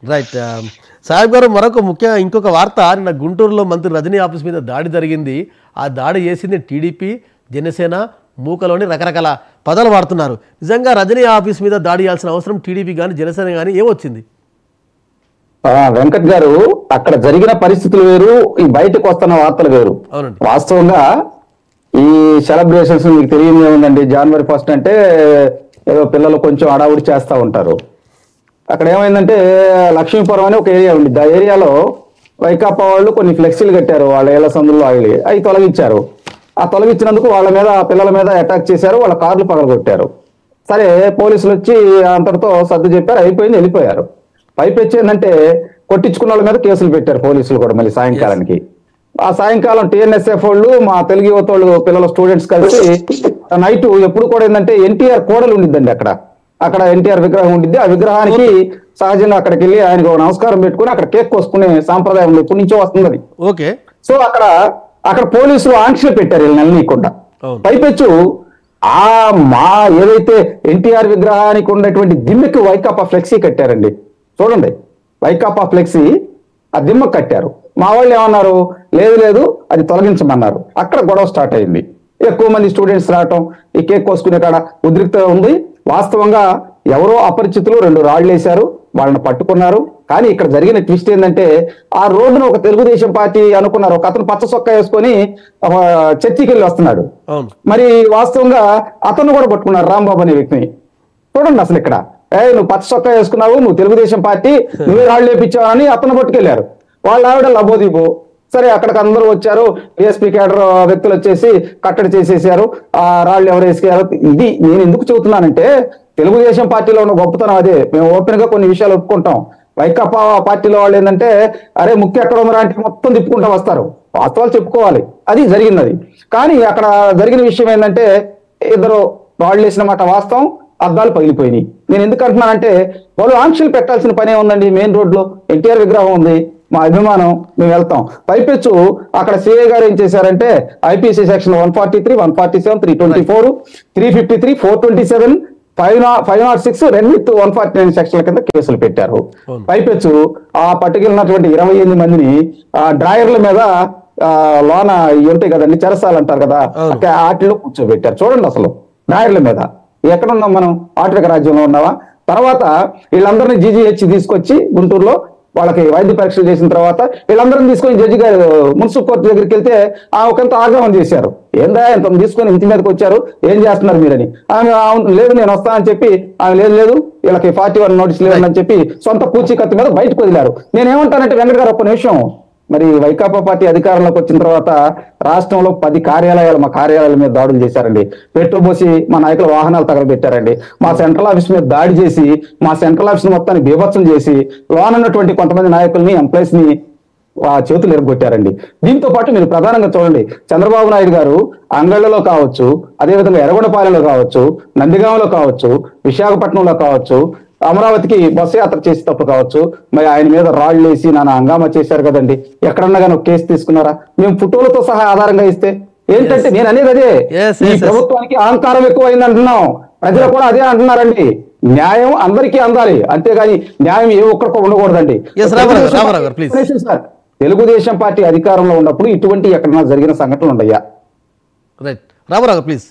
Right. Saheb గారు, మరొక ఇంకొక వార్త, నిన్న గుంటూరులో మంత్రి రజనీ ఆఫీస్ మీద దాడి జరిగింది. ఆ దాడి చేసింది టీడీపీ, జనసేన, మూకలోని రకరకాల పదాలు వాడుతున్నారు. నిజంగా రజనీ ఆఫీస్ మీద దాడి చేయాల్సిన అవసరం టీడీపీ కానీ జనసేన కానీ ఏమొచ్చింది? వెంకట్ గారు, అక్కడ జరిగిన పరిస్థితులు వేరు, ఈ బయటకు వస్తున్న వార్తలు వేరు. వాస్తవంగా ఈ సెలబ్రేషన్స్ మీకు తెలియదు ఏముందండి, January 1 అంటే ఏదో పిల్లలు కొంచెం అడావుడి చేస్తూ ఉంటారు. అక్కడ ఏమైందంటే లక్ష్మీపురం అని ఒక ఏరియా ఉంది. ఆ ఏరియాలో వైకాపా వాళ్ళు కొన్ని ఫ్లెక్సీలు కట్టారు వాళ్ళ ఏళ్ల సందుల్లో. అవి తొలగించారు. ఆ తొలగించినందుకు వాళ్ళ మీద, పిల్లల మీద అటాక్ చేశారు, వాళ్ళ కార్లు పగలగొట్టారు. సరే, పోలీసులు వచ్చి అంతటితో సర్దు చెప్పారు, అయిపోయింది, వెళ్ళిపోయారు. పైపెచ్చి ఏంటంటే కొట్టించుకున్న వాళ్ళ మీద కేసులు పెట్టారు పోలీసులు కూడా మళ్ళీ సాయంకాలానికి. ఆ సాయంకాలం TNSF వాళ్ళు, మా తెలుగు యువత వాళ్ళు, పిల్లల స్టూడెంట్స్ కలిసి నైట్ ఎప్పుడు కూడా ఏంటంటే ఎన్టీఆర్ కోడలు ఉండిద్దండి అక్కడ ఎన్టీఆర్ విగ్రహం ఉండిద్ది. ఆ విగ్రహానికి సహజంగా అక్కడికి వెళ్ళి ఆయనకు నమస్కారం పెట్టుకుని అక్కడ కేక్ కోసుకునే సాంప్రదాయం ఉంది, ఇప్పటి నుంచో వస్తుంది అది. ఓకే. సో అక్కడ పోలీసులు ఆంక్షలు పెట్టారు వీళ్ళు నెలనీయకుండా. పైపెచ్చు మా ఏదైతే ఎన్టీఆర్ విగ్రహానికి ఉన్నటువంటి దిమ్మకి వైకాపా ఫ్లెక్సీ కట్టారండి. చూడండి, వైకాపా ఫ్లెక్సీ ఆ దిమ్మకు కట్టారు. మా వాళ్ళు ఏమన్నారు, లేదు అది తొలగించమన్నారు. అక్కడ గొడవ స్టార్ట్ అయింది. ఎక్కువ మంది స్టూడెంట్స్ రావటం, ఈ కేక్ కోసుకునే కాడ ఉద్రిక్తత ఉంది. వాస్తవంగా ఎవరో అపరిచితులు 2 రాళ్లు వేశారు, వాళ్ళని పట్టుకున్నారు. కానీ ఇక్కడ జరిగిన ట్విస్ట్ ఏంటంటే, ఆ రోడ్డును ఒక తెలుగుదేశం పార్టీ అనుకున్నారు. ఒక అతను పచ్చ సొక్కా వేసుకొని చర్చికి వెళ్ళి వస్తున్నాడు. మరి వాస్తవంగా అతను కూడా పట్టుకున్నారు, రాంబాబు అనే వ్యక్తిని. చూడండి అసలు ఇక్కడ, నువ్వు పచ్చ సొక్కా వేసుకున్నావు, నువ్వు తెలుగుదేశం పార్టీ, నువ్వే రాళ్ళు వేపించావు అని అతను పట్టుకెళ్లారు. వాళ్ళ ఆవిడ లబోదీపు. సరే, అక్కడికి అందరూ వచ్చారు. డిఎస్పీ కేడర్ వ్యక్తులు వచ్చేసి కట్టడి చేసేసారు. ఆ రాళ్ళు ఎవరు వేసుకారు. ఇది నేను ఎందుకు చెబుతున్నానంటే, తెలుగుదేశం పార్టీలో ఉన్న గొప్పతనం అదే. మేము ఓపెన్ గా కొన్ని విషయాలు ఒప్పుకుంటాం. వైకాపా పార్టీలో వాళ్ళు ఏంటంటే, అరే ముఖ్య ఎక్కడ ఉందా అంటే మొత్తం తిప్పుకుంటూ వస్తారు. వాస్తవాలు చెప్పుకోవాలి, అది జరిగినది. కానీ అక్కడ జరిగిన విషయం ఏంటంటే, 2 రాళ్ళు వేసిన మాట వాస్తవం, అద్దాలు పగిలిపోయినాయి. నేను ఎందుకు అంటున్నానంటే, వాళ్ళు ఆంక్షలు పెట్టాల్సిన పనే ఉందండి. మెయిన్ రోడ్ లో ఎన్టీఆర్ విగ్రహం ఉంది, మా అభిమానం, మేము వెళ్తాం. పైపెచ్చు అక్కడ సిఐ గారు ఏం చేశారంటే, IPC సెక్షన్ 143, 147, 324, 353, 427, 506, 149 సెక్షన్ల కింద కేసులు పెట్టారు. పైపెచ్చు ఆ పట్టుకెళ్ళినటువంటి 28 మందిని డ్రాయర్ల మీద లోన ఉంటాయి కదండి, చెరసాలు అంటారు కదా, వాటిలో కూర్చోబెట్టారు. చూడండి అసలు డ్రాయర్ల మీద. ఎక్కడున్నాం మనం? ఆటవిక రాజ్యంలో ఉన్నావా? తర్వాత వీళ్ళందరినీ GGH తీసుకొచ్చి గుంటూరులో వాళ్ళకి వైద్య పరీక్షలు చేసిన తర్వాత వీళ్ళందరినీ తీసుకొని జడ్జి గారు మున్సిపల్ కోర్టు దగ్గరికి వెళ్తే ఒకంత ఆగ్రహం చేశారు. ఏందా ఇంత తీసుకొని ఇంటి మీదకి వచ్చారు, ఏం చేస్తున్నారు మీరని. ఆమె లేదు నేను వస్తానని చెప్పి, ఆమె లేదు వీళ్ళకి 41 నోటీస్ లేదని చెప్పి సొంత పూచీకత్తు మీద బయటకు వదిలారు. నేనేమంటానంటే వెంకట గారు, ఒక్క నిమిషం, మరి వైకాపా పార్టీ అధికారంలోకి వచ్చిన తర్వాత రాష్ట్రంలో 10 కార్యాలయాలు, మా కార్యాలయాల మీద దాడులు చేశారండి. పెట్రోల్ పోసి మా నాయకుల వాహనాలు తగలబెట్టారండి. మా సెంట్రల్ ఆఫీస్ మీద దాడి చేసి, మా సెంట్రల్ ఆఫీస్ మొత్తాన్ని బీభత్సం చేసి, లోనున్నటువంటి కొంతమంది నాయకుల్ని, ఎంప్లాయీస్ ని చేతులు ఎరగొట్టారండి. దీంతో పాటు మీరు ప్రధానంగా చూడండి, చంద్రబాబు నాయుడు గారు అంగళ్ళలో కావచ్చు, అదేవిధంగా ఎర్రగొండపాలెంలో కావచ్చు, నందిగామలో కావచ్చు, విశాఖపట్నంలో కావచ్చు, అమరావతికి బస్సు యాత్ర చేసేటప్పుడు కావచ్చు, మరి ఆయన మీద రాళ్లు వేసి నాన్న హంగామా చేశారు కదండి. ఎక్కడన్నా కానీ ఒక కేసు తీసుకున్నారా? మేము ఫోటోలతో సహా ఆధారంగా ఇస్తే ఏంటంటే, నేను అనేది అదే, ఈ ప్రభుత్వానికి అహంకారం ఎక్కువైంది అంటున్నాం. ప్రజలు కూడా అదే అంటున్నారండి. న్యాయం అందరికీ అందాలి, అంతేగాని న్యాయం ఏ ఒక్కరికో ఉండకూడదండి. సార్, తెలుగుదేశం పార్టీ అధికారంలో ఉన్నప్పుడు ఇటువంటి ఎక్కడన్నా జరిగిన సంఘటనలు ఉండయా? Right, Ramarao please.